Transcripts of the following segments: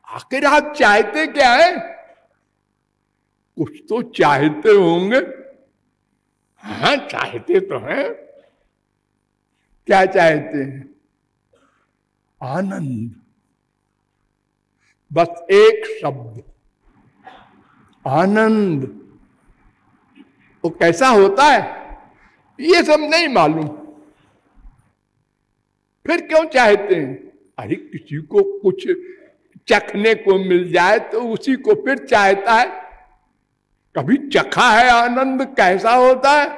आखिर आप चाहते क्या है? कुछ तो चाहते होंगे। हाँ, चाहते तो हैं। क्या चाहते हैं? आनंद। बस एक शब्द, आनंद। वो कैसा होता है ये सब नहीं मालूम। फिर क्यों चाहते हैं? अरे किसी को कुछ चखने को मिल जाए तो उसी को फिर चाहता है। कभी चखा है आनंद कैसा होता है?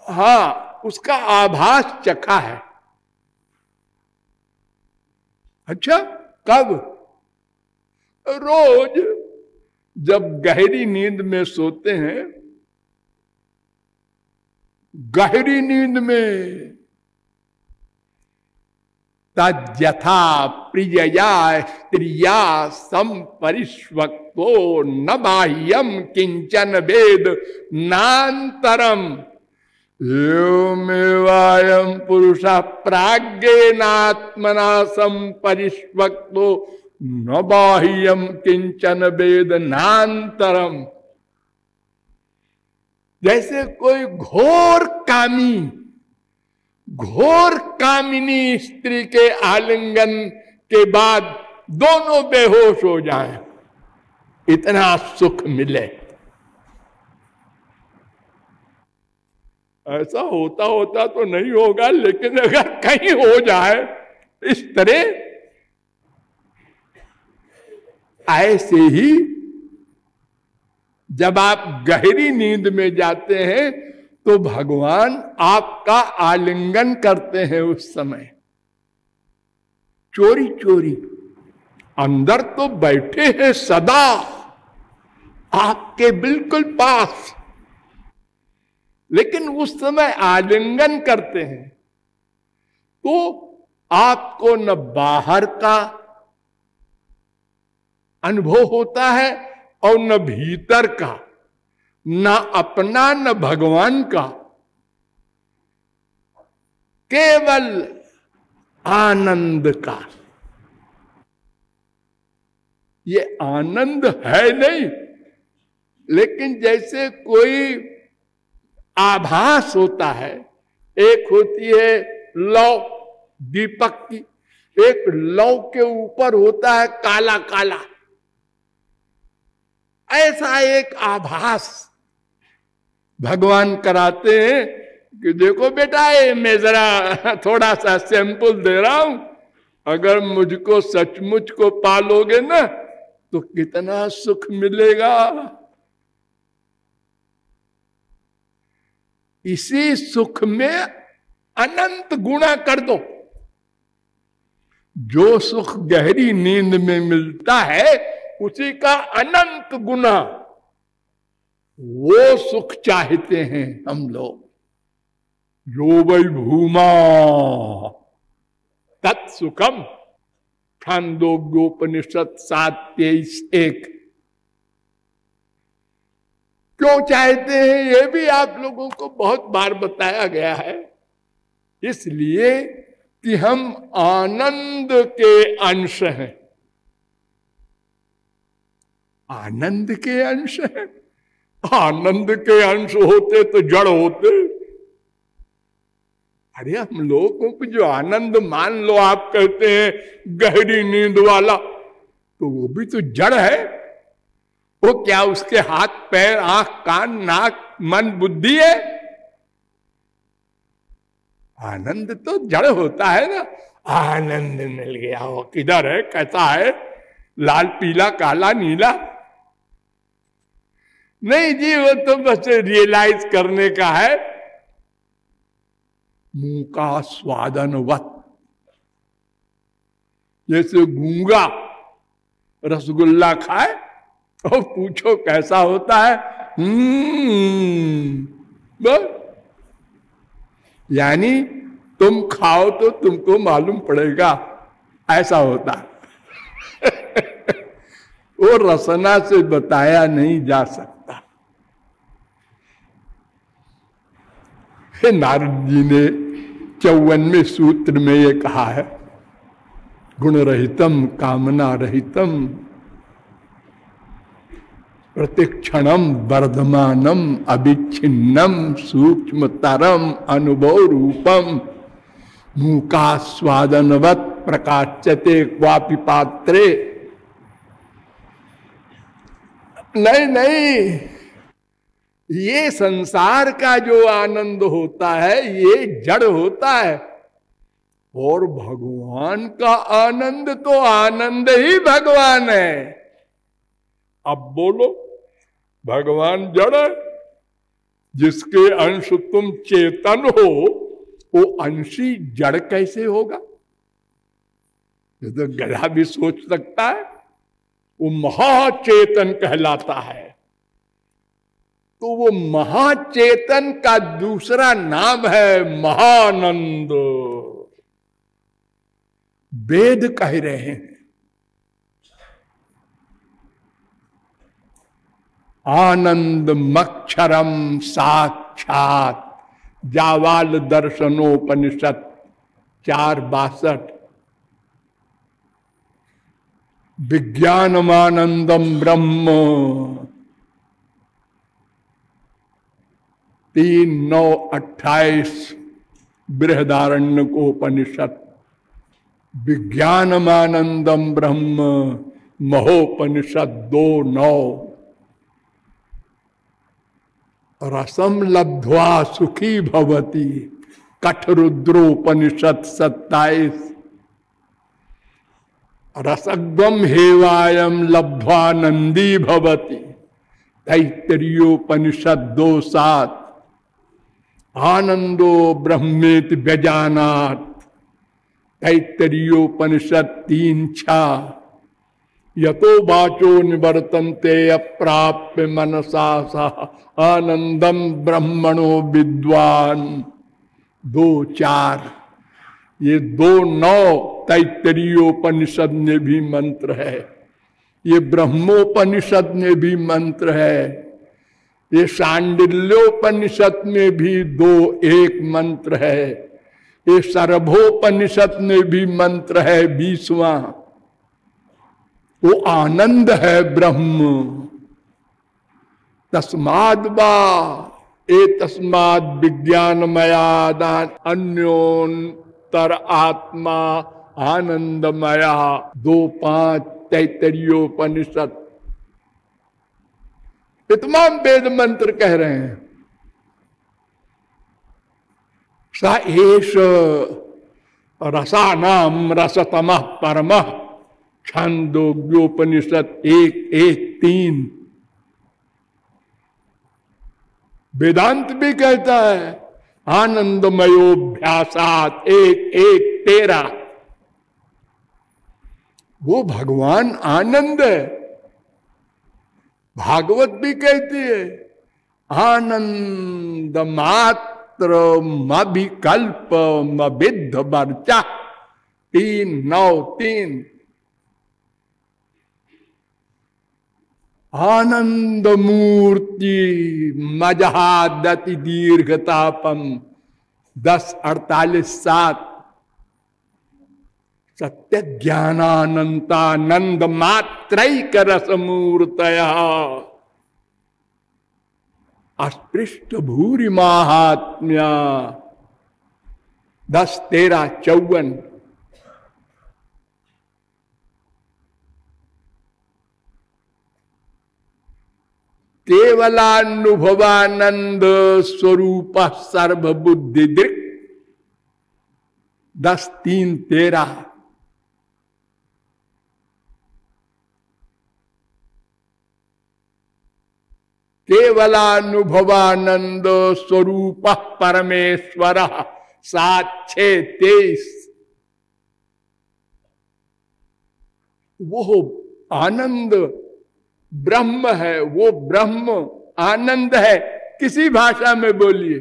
हाँ, उसका आभास चखा है। अच्छा, कब? रोज जब गहरी नींद में सोते हैं, गहरी नींद में, तद्यथा प्रियया स्त्रिया संपरिष्वक्तो न बाह्यम किंचन वेद नान्तरम एवमेवायं पुरुषः प्राज्ञेनात्मना संपरिष्वक्तो न बाह्यम किंचन वेद नान्तरम। जैसे कोई घोर कामिनी स्त्री के आलिंगन के बाद दोनों बेहोश हो जाएं, इतना सुख मिले। ऐसा होता होता तो नहीं होगा, लेकिन अगर कहीं हो जाए इस तरह, ऐसे ही जब आप गहरी नींद में जाते हैं तो भगवान आपका आलिंगन करते हैं। उस समय चोरी चोरी अंदर तो बैठे हैं सदा आपके बिल्कुल पास, लेकिन उस समय आलिंगन करते हैं तो आपको न बाहर का अनुभव होता है और न भीतर का, न अपना न भगवान का, केवल आनंद का। ये आनंद है नहीं, लेकिन जैसे कोई आभास होता है। एक होती है लौ दीपक की, एक लौ के ऊपर होता है काला काला, ऐसा एक आभास भगवान कराते हैं कि देखो बेटा, ये मैं जरा थोड़ा सा सैंपल दे रहा हूं, अगर मुझको सचमुच को पालोगे ना तो कितना सुख मिलेगा। इसी सुख में अनंत गुणा कर दो। जो सुख गहरी नींद में मिलता है उसी का अनंत गुना, वो सुख चाहते हैं हम लोग। यो वै भूमा तत्सुखम, छांदोग्योपनिषद 7:23-1। क्यों चाहते हैं ये भी आप लोगों को बहुत बार बताया गया है। इसलिए कि हम आनंद के अंश हैं। आनंद के अंश हैं। आनंद के अंश होते तो जड़ होते। अरे हम लोगों को जो आनंद मान लो आप कहते हैं गहरी नींद वाला, तो वो भी तो जड़ है। वो क्या उसके हाथ पैर आंख कान नाक मन बुद्धि है? आनंद तो जड़ होता है ना। आनंद मिल गया, वो किधर है, कैसा है, लाल पीला काला नीला? नहीं जी, वो तो बस रियलाइज करने का है। मुंह का स्वादनवत, जैसे गूंगा रसगुल्ला खाए और पूछो कैसा होता है, बस। यानी तुम खाओ तो तुमको मालूम पड़ेगा, ऐसा होता है। वो रसना से बताया नहीं जा सकता। नारद जी ने 54वें सूत्र में ये कहा है, गुण रहितम कामना रहितम प्रतिक्षणम वर्धमानम अविच्छिन्नम सूक्ष्मतरम अनुभव रूपम मूकास्वादनवत प्रकाश्यते क्वापि पात्रे। नहीं नहीं, ये संसार का जो आनंद होता है ये जड़ होता है, और भगवान का आनंद तो आनंद ही भगवान है। अब बोलो, भगवान जड़ है, जिसके अंश तुम चेतन हो, वो अंशी जड़ कैसे होगा? ये तो गधा भी सोच सकता है। वो महाचेतन कहलाता है। तो वो महाचेतन का दूसरा नाम है महानंद। वेद कह रहे हैं आनंद मक्षरम साक्षात, जावाल दर्शनोपनिषद 4:62। विज्ञानमानंदम ब्रह्म 3:9-28 बृहदारण्यकोपनिषद। विज्ञानमानंदम ब्रह्म महोपनिषद 2:9। रसम लब्ध्वा सुखी भवति कठरुद्रोपनिषद 27। रसग्वम हेवायम लब्ध्वा नंदी भवति तैत्तरीयोपनिषद 2:7। आनंदो ब्रह्मेति व्यजानात् तैत्तरीयोपनिषद 3:6। यतो वाचो निवर्तन्ते अप्राप्य मनसा सह आनंदम ब्रह्मणो विद्वान 2:4। ये 2:9 तैत्तरीयोपनिषद में भी मंत्र है, ये ब्रह्मोपनिषद में भी मंत्र है, ये शांडिल्योपनिषद में भी 2:1 मंत्र है, ये सर्वोपनिषद में भी मंत्र है 20वां। वो आनंद है ब्रह्म। तस्माद् वा एतस्माद् विज्ञानमयादान अन्योन्तर आत्मा आनंदमया 2:5 तैत्तरीयोपनिषद। ये तमाम वेद मंत्र कह रहे हैं स एष रसानाम रसतमः परमः छांदोग्योपनिषद 1:1-3। वेदांत भी कहता है आनंदमयोभ्यासात 1:1-13। वो भगवान आनंद है। भागवत भी कहती है आनंद मात्र मभिकल्प मविद्ध वर्चा 3:9-3। आनंद मूर्ति मजहादति दीर्घतापम 10:48-7। सत्य ज्ञानानंतानंद मात्रैक रस मूर्तया अस्पृष्ट भूरि माहात्म्या 10:13-54। केवलानुभवानंद स्वरूप सर्वबुद्धि दृक् 10:3-13। केवलानुभवानंद स्वरूप परमेश्वर 7:6-23। वो आनंद ब्रह्म है, वो ब्रह्म आनंद है। किसी भाषा में बोलिए,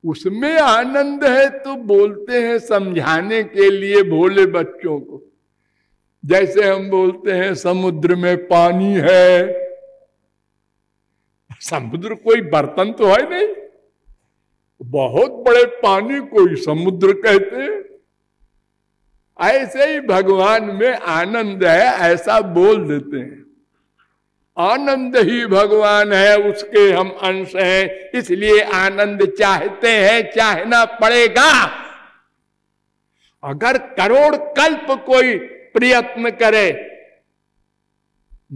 उसमें आनंद है तो बोलते हैं समझाने के लिए भोले बच्चों को। जैसे हम बोलते हैं समुद्र में पानी है। समुद्र कोई बर्तन तो है नहीं, बहुत बड़े पानी को ही समुद्र कहते हैं। ऐसे ही भगवान में आनंद है, ऐसा बोल देते हैं। आनंद ही भगवान है, उसके हम अंश हैं, इसलिए आनंद चाहते हैं, चाहना पड़ेगा। अगर करोड़ कल्प कोई प्रयत्न करे,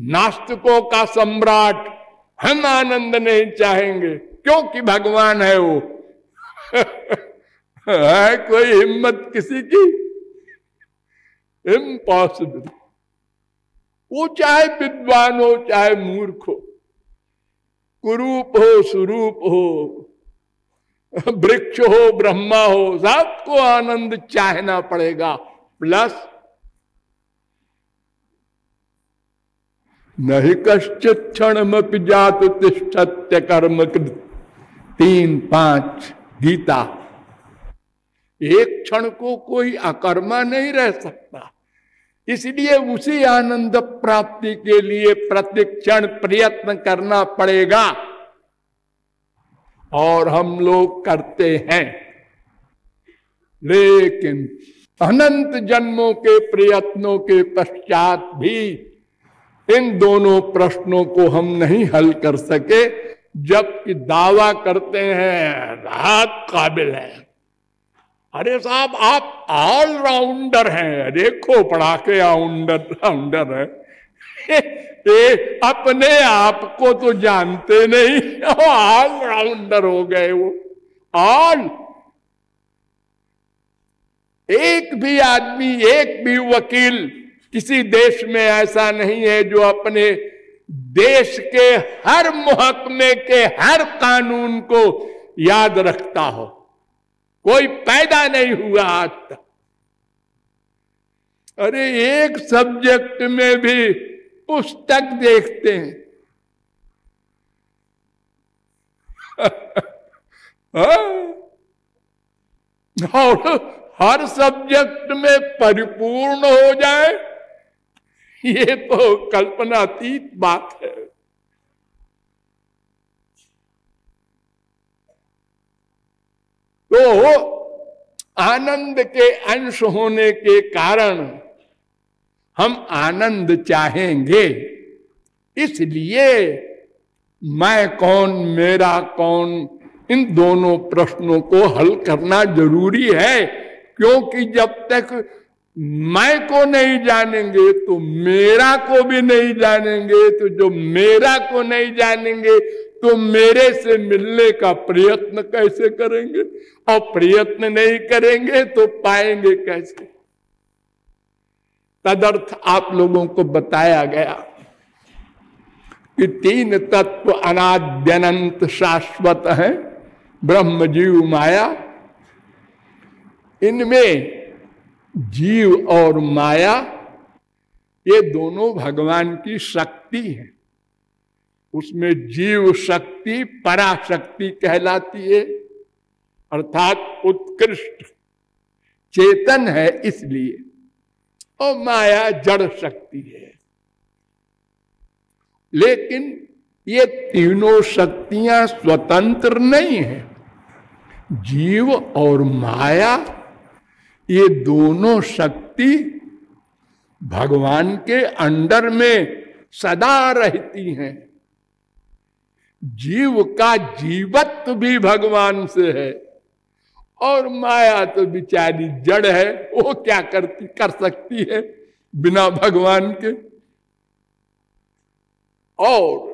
नास्तिकों का सम्राट, हम आनंद नहीं चाहेंगे क्योंकि भगवान है वो। है कोई हिम्मत किसी की? इम्पॉसिबल। वो चाहे विद्वान हो चाहे मूर्ख हो, कुरूप हो सुरूप हो, वृक्ष हो ब्रह्मा हो, सबको आनंद चाहना पड़ेगा। प्लस नहीं कश्चित क्षणमपि जात तिष्ठत्य कर्म कृत। 3-5 गीता। एक क्षण को कोई अकर्मा नहीं रह सकता, इसलिए उसी आनंद प्राप्ति के लिए प्रतिक्षण प्रयत्न करना पड़ेगा। और हम लोग करते हैं, लेकिन अनंत जन्मों के प्रयत्नों के पश्चात भी इन दोनों प्रश्नों को हम नहीं हल कर सके, जबकि दावा करते हैं राहत काबिल है। अरे साहब आप ऑलराउंडर हैं, देखो पढ़ाके राउंडर है। अपने आप को तो जानते नहीं, ऑलराउंडर हो गए वो। ऑल एक भी आदमी, एक भी वकील किसी देश में ऐसा नहीं है जो अपने देश के हर मुहकमे के हर कानून को याद रखता हो। कोई पैदा नहीं हुआ आज तक। अरे एक सब्जेक्ट में भी पुस्तक देखते हैं। और हर सब्जेक्ट में परिपूर्ण हो जाए, ये तो कल्पनातीत बात है। तो आनंद के अंश होने के कारण हम आनंद चाहेंगे, इसलिए मैं कौन मेरा कौन, इन दोनों प्रश्नों को हल करना जरूरी है। क्योंकि जब तक मैं को नहीं जानेंगे तो मेरा को भी नहीं जानेंगे, तो जो मेरा को नहीं जानेंगे तो मेरे से मिलने का प्रयत्न कैसे करेंगे, और प्रयत्न नहीं करेंगे तो पाएंगे कैसे। तदर्थ आप लोगों को बताया गया कि 3 तत्व अनाद्यनंत शाश्वत हैं, ब्रह्म जीव माया। इनमें जीव और माया ये दोनों भगवान की शक्ति है। उसमें जीव शक्ति पराशक्ति कहलाती है, अर्थात उत्कृष्ट चेतन है इसलिए, और माया जड़ शक्ति है। लेकिन ये तीनों शक्तियां स्वतंत्र नहीं है। जीव और माया ये दोनों शक्ति भगवान के अंडर में सदा रहती हैं। जीव का जीवत्व भी भगवान से है, और माया तो बिचारी जड़ है, वो क्या कर सकती है बिना भगवान के। और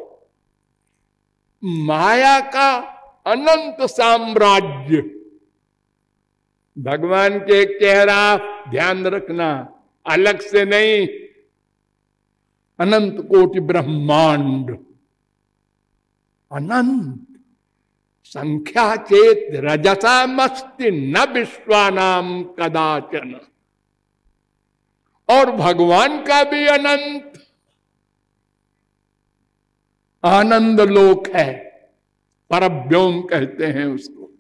माया का अनंत साम्राज्य, भगवान के चेहरा ध्यान रखना, अलग से नहीं, अनंत कोटि ब्रह्मांड, अनंत संख्या चेत रजसा मस्ति न विश्वानाम कदाचन। और भगवान का भी अनंत आनंद लोक है, परव्योम कहते हैं उसको।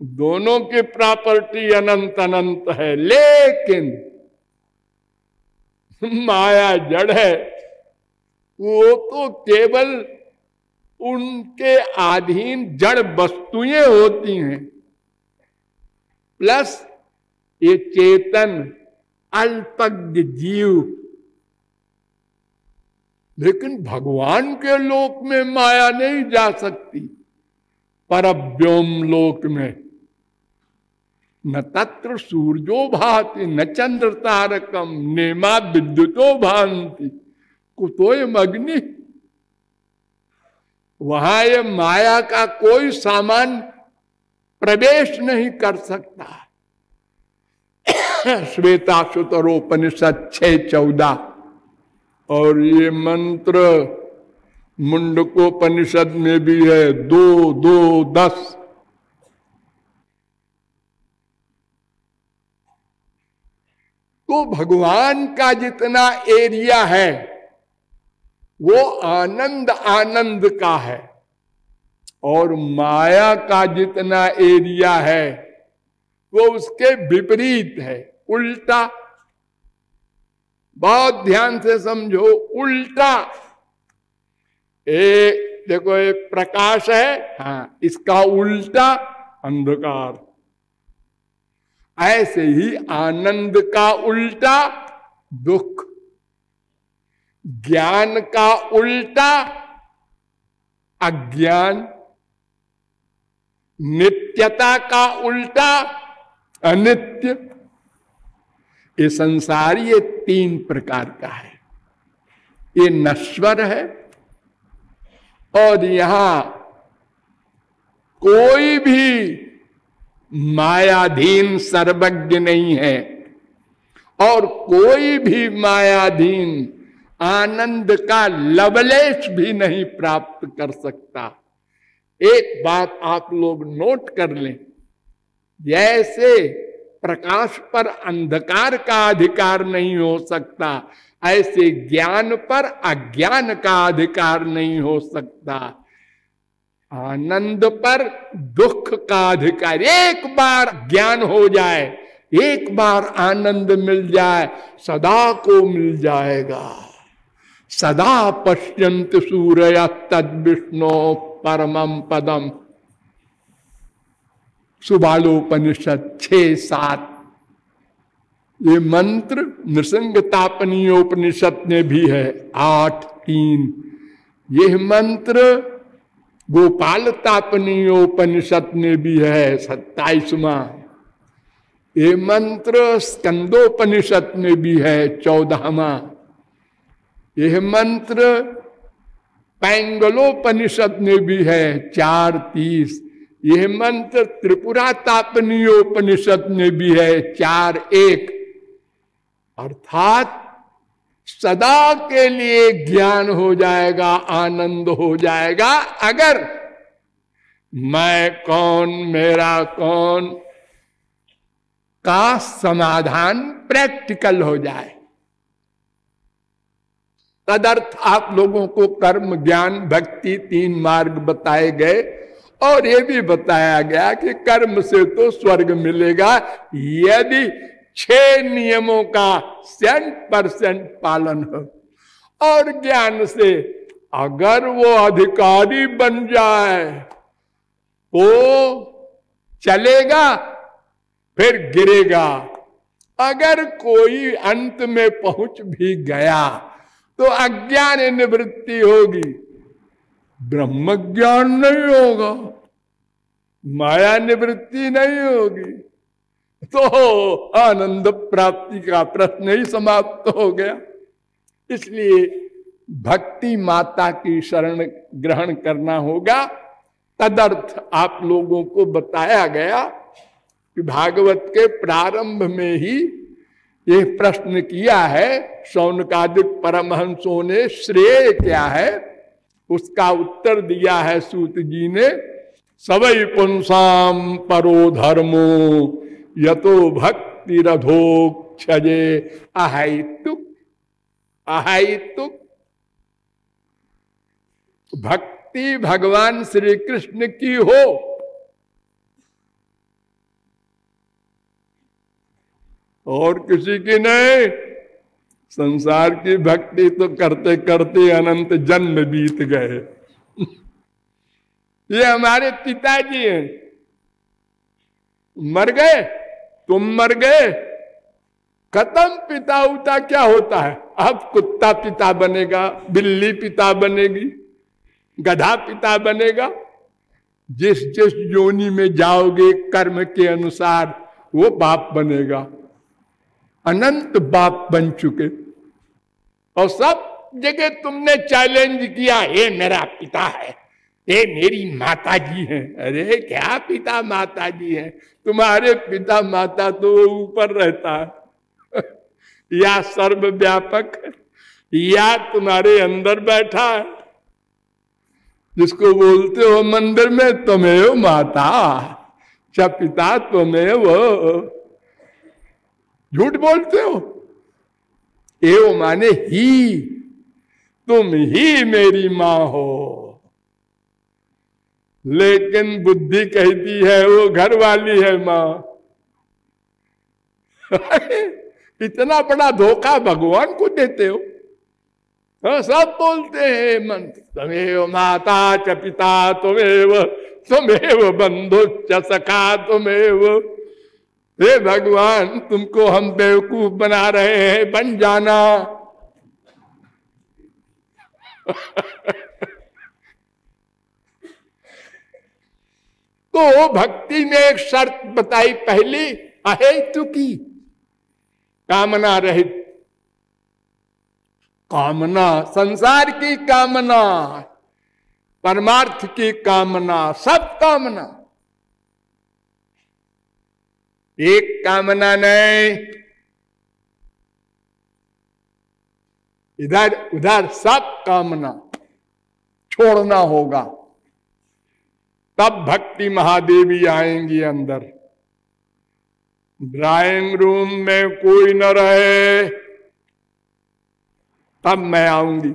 दोनों की प्रॉपर्टी अनंत अनंत है, लेकिन माया जड़ है, वो तो केवल उनके अधीन जड़ वस्तुएं होती हैं, प्लस ये चेतन अल्पज्ञ जीव। लेकिन भगवान के लोक में माया नहीं जा सकती, परव्योम लोक में न तत्र सूर्यो भाति न चंद्र तारकम नेमा विद्युतो भांति कुतोयम अग्नि। वहां ये माया का कोई सामान प्रवेश नहीं कर सकता। श्वेताशुतरोपनिषद 6:14 और ये मंत्र मुंडकोपनिषद में भी है 2:2-10। तो भगवान का जितना एरिया है वो आनंद आनंद का है, और माया का जितना एरिया है वो उसके विपरीत है, उल्टा। बहुत ध्यान से समझो, उल्टा। देखो ये प्रकाश है, हाँ, इसका उल्टा अंधकार। ऐसे ही आनंद का उल्टा दुख, ज्ञान का उल्टा अज्ञान, नित्यता का उल्टा अनित्य। ये संसार ये 3 प्रकार का है। ये नश्वर है, और यहां कोई भी मायाधीन सर्वज्ञ नहीं है, और कोई भी मायाधीन आनंद का लवलेश भी नहीं प्राप्त कर सकता। एक बात आप लोग नोट कर लें, जैसे प्रकाश पर अंधकार का अधिकार नहीं हो सकता, ऐसे ज्ञान पर अज्ञान का अधिकार नहीं हो सकता। आनंद पर दुख का अधिकार। एक बार ज्ञान हो जाए, एक बार आनंद मिल जाए, सदा को मिल जाएगा। सदा पश्यन्त सूर्य तद विष्णु परमं पदम, सुबालोपनिषद 6:7। ये मंत्र नृसिंहतापनीयोपनिषद में भी है 8:3। यह मंत्र गोपाल तापनीयोपनिषद में भी है 27वां। ये मंत्र स्कंदोपनिषद में भी है 14वां। यह मंत्र पैंगलोपनिषद में भी है 4:30। यह मंत्र त्रिपुरा तापनीयोपनिषद में भी है 4:1। अर्थात सदा के लिए ज्ञान हो जाएगा, आनंद हो जाएगा, अगर मैं कौन मेरा कौन का समाधान प्रैक्टिकल हो जाए। तदर्थ आप लोगों को कर्म ज्ञान भक्ति 3 मार्ग बताए गए, और ये भी बताया गया कि कर्म से तो स्वर्ग मिलेगा यदि 6 नियमों का 100% पालन हो, और ज्ञान से अगर वो अधिकारी बन जाए तो चलेगा, फिर गिरेगा। अगर कोई अंत में पहुंच भी गया तो अज्ञान निवृत्ति होगी, ब्रह्म ज्ञान नहीं होगा, माया निवृत्ति नहीं होगी, तो आनंद प्राप्ति का प्रश्न ही समाप्त हो गया। इसलिए भक्ति माता की शरण ग्रहण करना होगा। तदर्थ आप लोगों को बताया गया कि भागवत के प्रारंभ में ही ये प्रश्न किया है शौनकादिक परमहंसों ने, श्रेय क्या है, उसका उत्तर दिया है सूत जी ने। सवै पुंसाम परो धर्मो यतो भक्ति रधोक्षजे अहैतुक। अहैतुक भक्ति भगवान श्री कृष्ण की हो, और किसी की नहीं। संसार की भक्ति तो करते करते अनंत जन्म बीत गए। ये हमारे पिताजी हैं, मर गए, तुम मर गए, खत्म। पिता उता क्या होता है? अब कुत्ता पिता बनेगा, बिल्ली पिता बनेगी, गधा पिता बनेगा। जिस जिस योनि में जाओगे कर्म के अनुसार वो बाप बनेगा। अनंत बाप बन चुके, और सब जगह तुमने चैलेंज किया, ये मेरा पिता है, ये मेरी माता जी है। अरे क्या पिता माता जी है? तुम्हारे पिता माता तो ऊपर रहता है या सर्वव्यापक है, या तुम्हारे अंदर बैठा है, जिसको बोलते हो मंदिर में तुम्हें माता च पिता तुम्हें वो, झूठ बोलते हो। एव माने ही, तुम ही मेरी मां हो। लेकिन बुद्धि कहती है वो घर वाली है मां। इतना बड़ा धोखा भगवान को देते हो। हाँ, सब बोलते हैं मंत्र, त्वमेव माता च पिता त्वमेव, त्वमेव बंधु च सखा त्वमेव। हे भगवान, तुमको हम बेवकूफ बना रहे हैं, बन जाना। तो भक्ति में एक शर्त बताई पहली, अहेतु की, कामना रहित। कामना, संसार की कामना, परमार्थ की कामना, सब कामना, एक कामना नहीं, इधर उधर सब कामना छोड़ना होगा, तब भक्ति महादेवी आएंगी अंदर। ड्राइंग रूम में कोई न रहे, तब मैं आऊंगी।